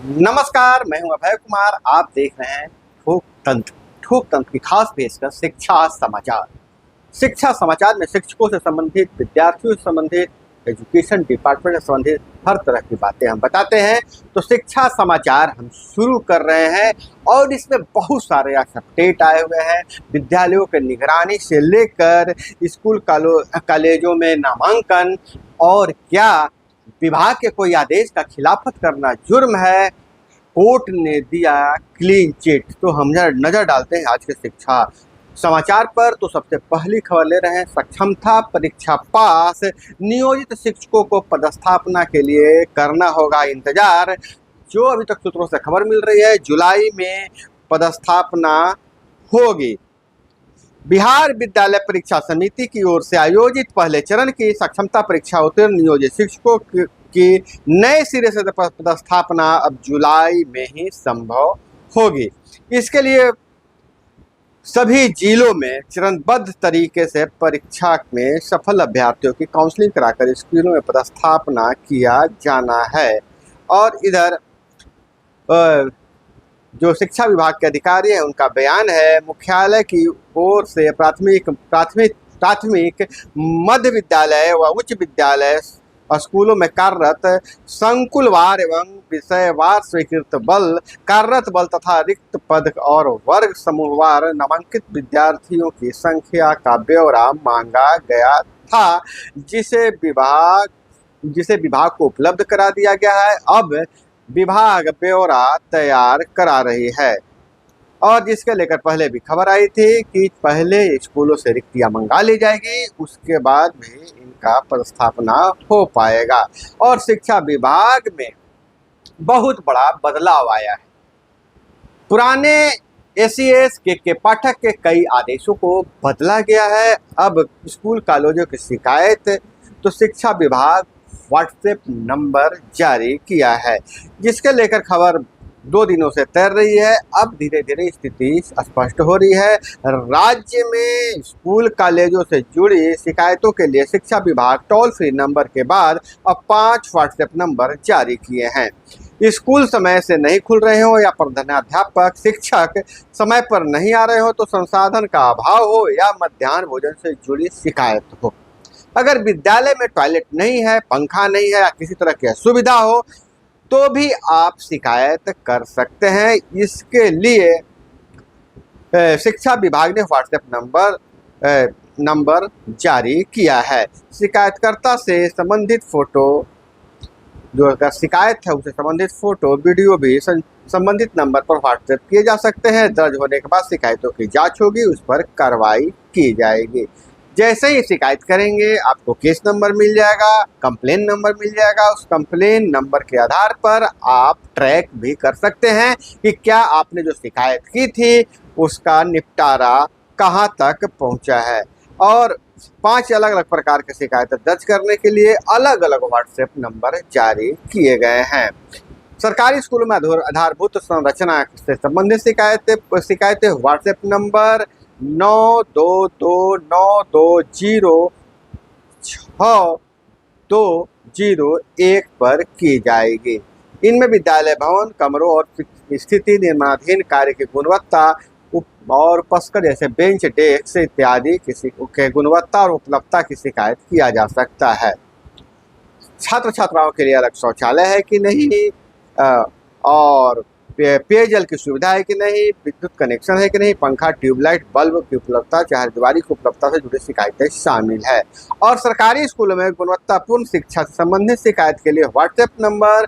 नमस्कार, मैं हूं अभय कुमार। आप देख रहे हैं ठोक तंत्र की खास पेशकश शिक्षा समाचार। शिक्षा समाचार में शिक्षकों से संबंधित, विद्यार्थियों से संबंधित, एजुकेशन डिपार्टमेंट से संबंधित हर तरह की बातें हम बताते हैं। तो शिक्षा समाचार हम शुरू कर रहे हैं और इसमें बहुत सारे अपडेट आए हुए हैं। विद्यालयों के निगरानी से लेकर स्कूल कॉलेजों में नामांकन और क्या विभाग के कोई आदेश का खिलाफत करना जुर्म है, कोर्ट ने दिया क्लीन चिट। तो हम नजर डालते हैं आज के शिक्षा समाचार पर। तो सबसे पहली खबर ले रहे हैं, सक्षमता परीक्षा पास, नियोजित शिक्षकों को पदस्थापना के लिए करना होगा इंतजार। जो अभी तक सूत्रों से खबर मिल रही है, जुलाई में पदस्थापना होगी। बिहार विद्यालय परीक्षा समिति की ओर से आयोजित पहले चरण की सक्षमता परीक्षा उत्तीर्ण नियोजित शिक्षकों की नए सिरे से पदस्थापना अब जुलाई में ही संभव होगी। इसके लिए सभी जिलों में चरणबद्ध तरीके से परीक्षा में सफल अभ्यर्थियों की काउंसलिंग कराकर स्कूलों में पदस्थापना किया जाना है। और इधर जो शिक्षा विभाग के अधिकारी हैं उनका बयान है, मुख्यालय की ओर से प्राथमिक मध्य विद्यालय व उच्च विद्यालय स्कूलों में कार्यरत संकुलवार एवं विषयवार स्वीकृत कार्यरत बल तथा रिक्त पद और वर्ग समूहवार नामांकित विद्यार्थियों की संख्या का ब्यौरा मांगा गया था, जिसे विभाग को उपलब्ध करा दिया गया है। अब विभाग ब्यौरा तैयार करा रही है और जिसके लेकर पहले भी खबर आई थी कि पहले स्कूलों से रिक्तियां मंगा ली जाएगी, उसके बाद भी इनका पदस्थापना हो पाएगा। और शिक्षा विभाग में बहुत बड़ा बदलाव आया है। पुराने एसीएस के पाठक के कई आदेशों को बदला गया है। अब स्कूल कॉलेजों की शिकायत तो शिक्षा विभाग व्हाट्सएप नंबर जारी किया है, जिसके लेकर खबर 2 दिनों से तैर रही है। अब धीरे धीरे स्थिति स्पष्ट हो रही है। राज्य में स्कूल कॉलेजों से जुड़ी शिकायतों के लिए शिक्षा विभाग टोल फ्री नंबर के बाद अब 5 व्हाट्सएप नंबर जारी किए हैं। स्कूल समय से नहीं खुल रहे हो या प्रधानाध्यापक शिक्षक समय पर नहीं आ रहे हो, तो संसाधन का अभाव हो या मध्याह्न भोजन से जुड़ी शिकायत हो, अगर विद्यालय में टॉयलेट नहीं है, पंखा नहीं है या किसी तरह की असुविधा हो, तो भी आप शिकायत कर सकते हैं। इसके लिए शिक्षा विभाग ने व्हाट्सएप नंबर जारी किया है। शिकायतकर्ता से संबंधित फोटो, जो अगर शिकायत है उसे संबंधित फोटो वीडियो भी संबंधित नंबर पर व्हाट्सएप किए जा सकते हैं। दर्ज होने के बाद शिकायतों की जांच होगी, उस पर कार्रवाई की जाएगी। जैसे ही शिकायत करेंगे आपको केस नंबर मिल जाएगा, कंप्लेन नंबर मिल जाएगा। उस कंप्लेन नंबर के आधार पर आप ट्रैक भी कर सकते हैं कि क्या आपने जो शिकायत की थी उसका निपटारा कहां तक पहुंचा है। और 5 अलग अलग प्रकार की शिकायतें दर्ज करने के लिए अलग अलग व्हाट्सएप नंबर जारी किए गए हैं। सरकारी स्कूलों में आधारभूत संरचना से संबंधित शिकायतें व्हाट्सएप नंबर 9222906201 पर की जाएगी। इनमें विद्यालय भवन, कमरों और स्थिति, निर्माणाधीन कार्य की गुणवत्ता और उपस्कर जैसे बेंच, डेस्क इत्यादि किसी के गुणवत्ता और उपलब्धता की शिकायत किया जा सकता है। छात्र छात्राओं के लिए अलग शौचालय है कि नहीं, और पेयजल की सुविधा है कि नहीं, विद्युत कनेक्शन है कि नहीं, पंखा, ट्यूबलाइट, बल्ब की उपलब्धता, चारदीवारी की उपलब्धता से जुड़ी शिकायतें शामिल है। और सरकारी स्कूलों में गुणवत्तापूर्ण शिक्षा से संबंधित शिकायत के लिए व्हाट्सएप नंबर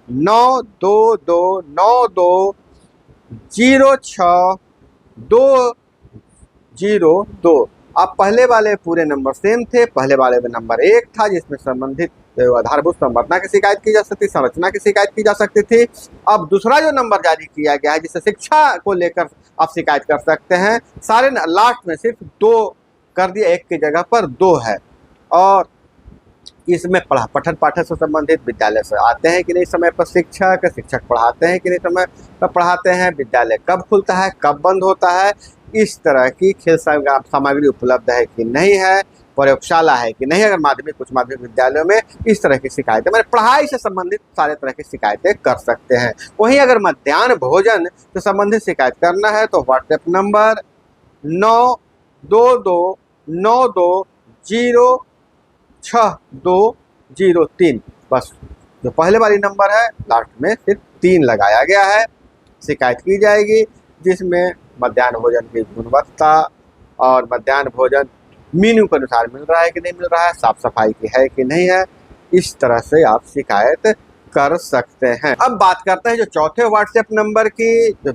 9222906202। अब पहले वाले पूरे नंबर सेम थे। पहले वाले में नंबर 1 था जिसमें संबंधित आधारभूत संरचना की शिकायत की जा सकती, संरचना की शिकायत की जा सकती थी। अब दूसरा जो नंबर जारी किया गया है जिससे शिक्षा को लेकर आप शिकायत कर सकते हैं, सारे लास्ट में सिर्फ 2 कर दिया, 1 की जगह पर 2 है। और इसमें पठन पाठन से संबंधित, विद्यालय से आते हैं कि नहीं समय पर शिक्षक पढ़ाते हैं कि नहीं समय पर पढ़ाते हैं, विद्यालय कब खुलता है, कब बंद होता है, इस तरह की खेल सामग्री उपलब्ध है कि नहीं है, प्रयोगशाला है कि नहीं। अगर माध्यमिक उच्च माध्यमिक विद्यालयों में इस तरह की शिकायतें, मैंने पढ़ाई से संबंधित सारे तरह की शिकायतें कर सकते हैं। वहीं अगर मध्याह्न भोजन से संबंधित शिकायत करना है तो व्हाट्सएप नंबर 92229206 203, बस जो पहले वाली नंबर है लास्ट में सिर्फ 3 लगाया गया है। शिकायत की जाएगी जिसमें मध्याह्न भोजन की गुणवत्ता और मध्याह्न भोजन मेन्यू के अनुसार मिल रहा है कि नहीं मिल रहा है, साफ सफाई की है कि नहीं है, इस तरह से आप शिकायत कर सकते हैं। अब बात करते हैं जो चौथे व्हाट्सएप नंबर की, जो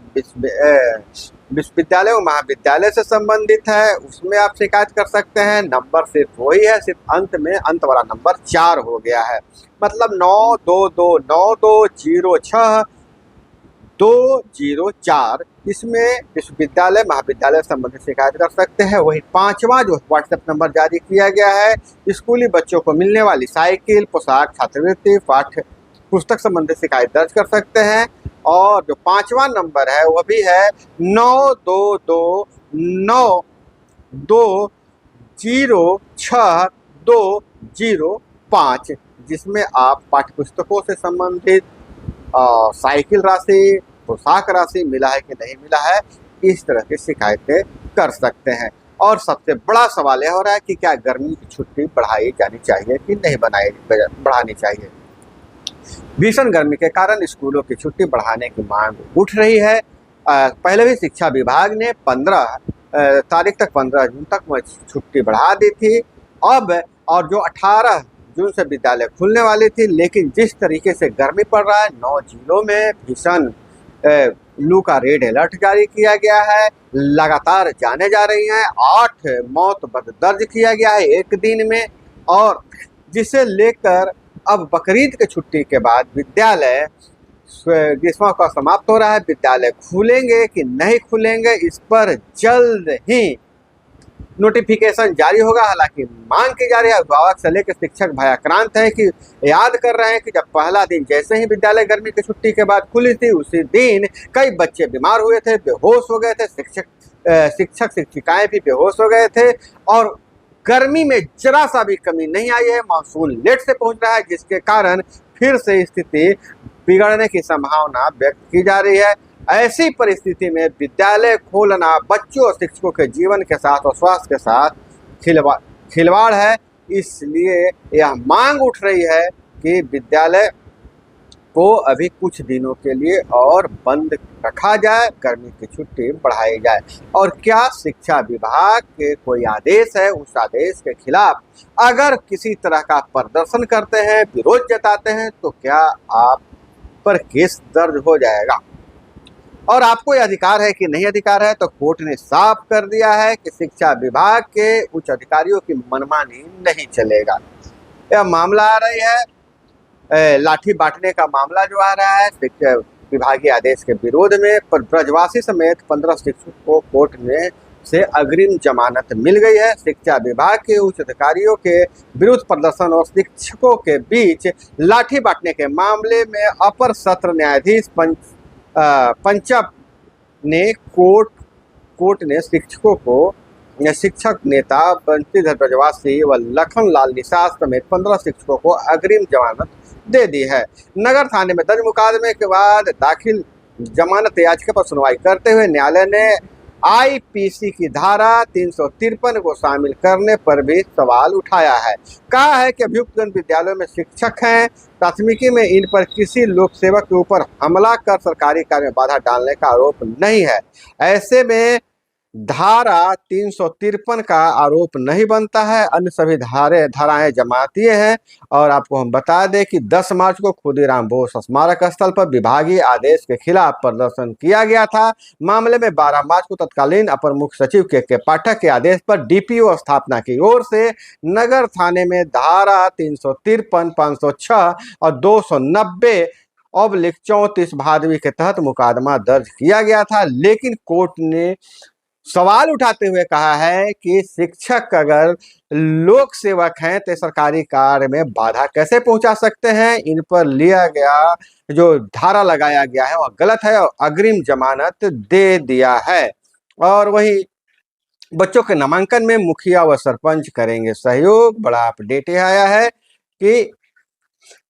विश्वविद्यालय और महाविद्यालय से संबंधित है, उसमें आप शिकायत कर सकते हैं। नंबर सिर्फ वही है, सिर्फ अंत में अंत वाला नंबर 4 हो गया है, मतलब 9229206204। इसमें विश्वविद्यालय महाविद्यालय से संबंधित शिकायत कर सकते हैं। वही 5वां जो व्हाट्सएप नंबर जारी किया गया है, स्कूली बच्चों को मिलने वाली साइकिल, पोशाक, छात्रवृत्ति, पाठ्य पुस्तक संबंधित शिकायत दर्ज कर सकते हैं। और जो 5वां नंबर है वह भी है 9229206205, जिसमें आप पाठ्य पुस्तकों से संबंधित साइकिल राशि, पोशाक राशि मिला है कि नहीं मिला है, इस तरह की शिकायतें कर सकते हैं। और सबसे बड़ा सवाल यह हो रहा है कि क्या गर्मी की छुट्टी बढ़ाई जानी चाहिए कि नहीं बढ़ानी चाहिए। भीषण गर्मी के कारण स्कूलों की छुट्टी बढ़ाने की मांग उठ रही है। पहले भी शिक्षा विभाग ने 15 तारीख तक, 15 जून तक वह छुट्टी बढ़ा दी थी। अब और जो 18 जून से विद्यालय खुलने वाली थी, लेकिन जिस तरीके से गर्मी पड़ रहा है, 9 जिलों में भीषण लू का रेड अलर्ट जारी किया गया है, लगातार जाने जा रही हैं। 8 मौत दर्ज किया गया है एक दिन में, और जिसे लेकर अब बकरीद की छुट्टी के बाद विद्यालय ग्रीष्मों का समाप्त हो रहा है, विद्यालय खुलेंगे कि नहीं खुलेंगे, इस पर जल्द ही नोटिफिकेशन जारी होगा। हालांकि मांग की जा रही है, अभिभावक से लेकर शिक्षक भयाक्रांत हैं कि याद कर रहे हैं कि जब पहला दिन जैसे ही विद्यालय गर्मी की छुट्टी के बाद खुली थी, उसी दिन कई बच्चे बीमार हुए थे, बेहोश हो गए थे, शिक्षक शिक्षिकाएं भी बेहोश हो गए थे। और गर्मी में जरा सा भी कमी नहीं आई है, मानसून लेट से पहुंच रहा है, जिसके कारण फिर से स्थिति बिगड़ने की संभावना व्यक्त की जा रही है। ऐसी परिस्थिति में विद्यालय खोलना बच्चों और शिक्षकों के जीवन के साथ और स्वास्थ्य के साथ खिलवाड़ है। इसलिए यह मांग उठ रही है कि विद्यालय को अभी कुछ दिनों के लिए और बंद रखा जाए, गर्मी की छुट्टी बढ़ाई जाए। और क्या शिक्षा विभाग के कोई आदेश है, उस आदेश के खिलाफ अगर किसी तरह का प्रदर्शन करते हैं, विरोध जताते हैं, तो क्या आप पर केस दर्ज हो जाएगा। और आपको यह अधिकार है कि नहीं अधिकार है, तो कोर्ट ने साफ कर दिया है कि शिक्षा विभाग के उच्च अधिकारियों की मनमानी नहीं चलेगा। यह मामला आ रही है लाठी बांटने का मामला जो आ रहा है शिक्षा विभागीय आदेश के विरोध में, पर ब्रजवासी समेत 15 शिक्षकों को कोर्ट में से अग्रिम जमानत मिल गई है। शिक्षा विभाग के उच्च अधिकारियों के विरुद्ध प्रदर्शन और शिक्षकों के बीच लाठी बांटने के मामले में अपर सत्र न्यायाधीश पंचप ने कोर्ट ने शिक्षकों को शिक्षक नेता बंशीधर ब्रजवासी व लखन लाल निषाद समेत 15 शिक्षकों को अग्रिम जमानत दे दी है। नगर थाने में दर्ज मुकदमे के बाद दाखिल जमानत याचिका पर सुनवाई करते हुए न्यायालय ने आईपीसी की धारा 353 को शामिल करने पर भी सवाल उठाया है। कहा है कि अभियुक्तगण विद्यालयों में शिक्षक हैं, प्राथमिकी में इन पर किसी लोक सेवक के ऊपर हमला कर सरकारी कार्य में बाधा डालने का आरोप नहीं है। ऐसे में धारा 353 का आरोप नहीं बनता है, अन्य सभी धाराएं जमातीय हैं। और आपको हम बता दें कि 10 मार्च को खुदीराम बोस स्मारक स्थल पर विभागीय आदेश के खिलाफ प्रदर्शन किया गया था। मामले में 12 मार्च को तत्कालीन अपर मुख्य सचिव के पाठक के आदेश पर डीपीओ स्थापना की ओर से नगर थाने में धारा 353, 506 और 290/34 भादवी के तहत मुकदमा दर्ज किया गया था। लेकिन कोर्ट ने सवाल उठाते हुए कहा है कि शिक्षक अगर लोक सेवक हैं तो सरकारी कार्य में बाधा कैसे पहुंचा सकते हैं। इन पर लिया गया जो धारा लगाया गया है वह गलत है और अग्रिम जमानत दे दिया है। और वही बच्चों के नामांकन में मुखिया व सरपंच करेंगे सहयोग। बड़ा अपडेट यह आया है कि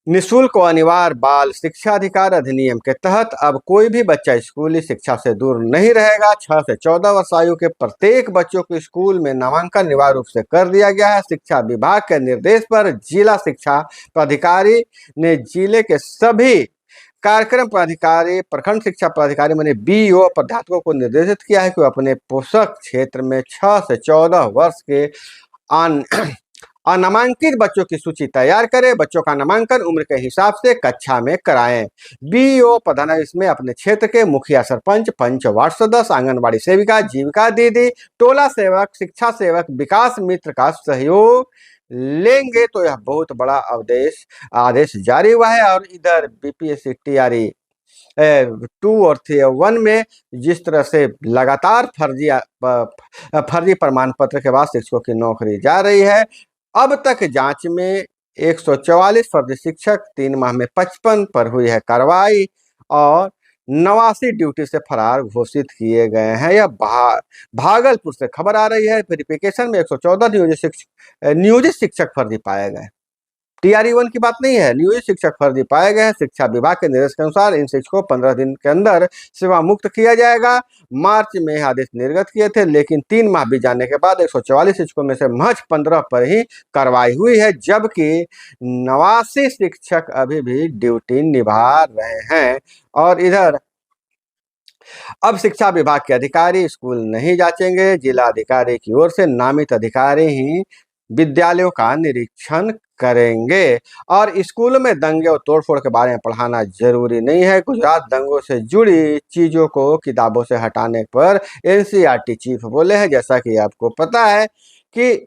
निःशुल्क व अनिवार्य बाल शिक्षा अधिकार अधिनियम के तहत अब कोई भी बच्चा स्कूली शिक्षा से दूर नहीं रहेगा। 6 से 14 वर्ष आयु के प्रत्येक बच्चों को स्कूल में नामांकन अनिवार्य रूप से कर दिया गया है। शिक्षा विभाग के निर्देश पर जिला शिक्षा पदाधिकारी ने जिले के सभी कार्यक्रम पदाधिकारी, प्रखंड शिक्षा पदाधिकारी माने बीईओ प्राध्यापकों को निर्देशित किया है कि वो अपने पोषक क्षेत्र में 6 से 14 वर्ष के अनामांकित बच्चों की सूची तैयार करें। बच्चों का नामांकन उम्र के हिसाब से कक्षा में कराएं। बीईओ प्रधान इसमें अपने क्षेत्र के मुखिया, सरपंच, पंच, वार्ड सदस्य, आंगनबाड़ी सेविका, जीविका दीदी, टोला सेवक, शिक्षा सेवक, विकास मित्र का सहयोग लेंगे। तो यह बहुत बड़ा आदेश जारी हुआ है। और इधर बीपीएससी टीआरई 2 और 1 में जिस तरह से लगातार फर्जी प्रमाण पत्र के बाद शिक्षकों की नौकरी जा रही है, अब तक जांच में 144 फर्जी शिक्षक, 3 माह में 55 पर हुई है कार्रवाई और 89 ड्यूटी से फरार घोषित किए गए हैं। यह भागलपुर से खबर आ रही है। वेरिफिकेशन में 114 नियोजित शिक्षक फर्जी पाए गए। टीआरई 1 की बात नहीं है, नियोजित शिक्षक फर्जी पाए गए हैं। शिक्षा विभाग के निर्देश के अनुसार इन शिक्षकों को 15 दिन के अंदर सेवा मुक्त किया जाएगा। मार्च में यह आदेश निर्गत किए थे, लेकिन 3 माह बीत जाने के बाद 144 शिक्षकों में से महज 15 पर ही कार्रवाई हुई है, जबकि 89 शिक्षक अभी भी ड्यूटी निभा रहे हैं। और इधर अब शिक्षा विभाग के अधिकारी स्कूल नहीं जांचेंगे। जिला अधिकारी की ओर से नामित अधिकारी ही विद्यालयों का निरीक्षण करेंगे। और स्कूल में दंगे और तोड़फोड़ के बारे में पढ़ाना जरूरी नहीं है। गुजरात दंगों से जुड़ी चीजों को किताबों से हटाने पर एनसीईआरटी चीफ बोले हैं। जैसा कि आपको पता है कि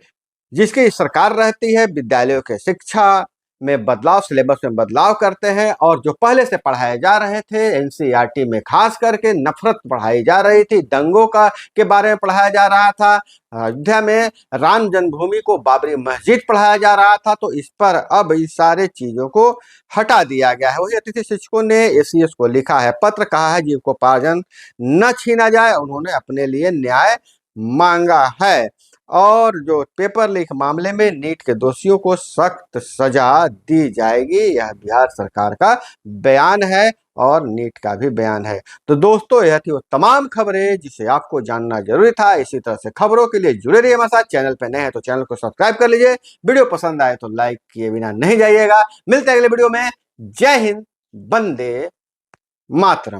जिसकी सरकार रहती है, विद्यालयों के शिक्षा में बदलाव, सिलेबस में बदलाव करते हैं और जो पहले से पढ़ाए जा रहे थे एनसीईआरटी में खास करके नफरत पढ़ाई जा रही थी, दंगों का के बारे में पढ़ाया जा रहा था, अयोध्या में राम जन्मभूमि को बाबरी मस्जिद पढ़ाया जा रहा था, तो इस पर अब इस सारे चीजों को हटा दिया गया है। वही अतिथि शिक्षकों ने एसीएस को लिखा है पत्र, कहा है जीविकोपार्जन न छीना जाए। उन्होंने अपने लिए न्याय मांगा है। और जो पेपर लीक मामले में नीट के दोषियों को सख्त सजा दी जाएगी, यह बिहार सरकार का बयान है और नीट का भी बयान है। तो दोस्तों, यह थी वो तमाम खबरें जिसे आपको जानना जरूरी था। इसी तरह से खबरों के लिए जुड़े रहिए हमारे साथ। चैनल पे नए हैं तो चैनल को सब्सक्राइब कर लीजिए। वीडियो पसंद आए तो लाइक किए बिना नहीं जाइएगा। मिलते हैं अगले वीडियो में। जय हिंद, वंदे मातरम।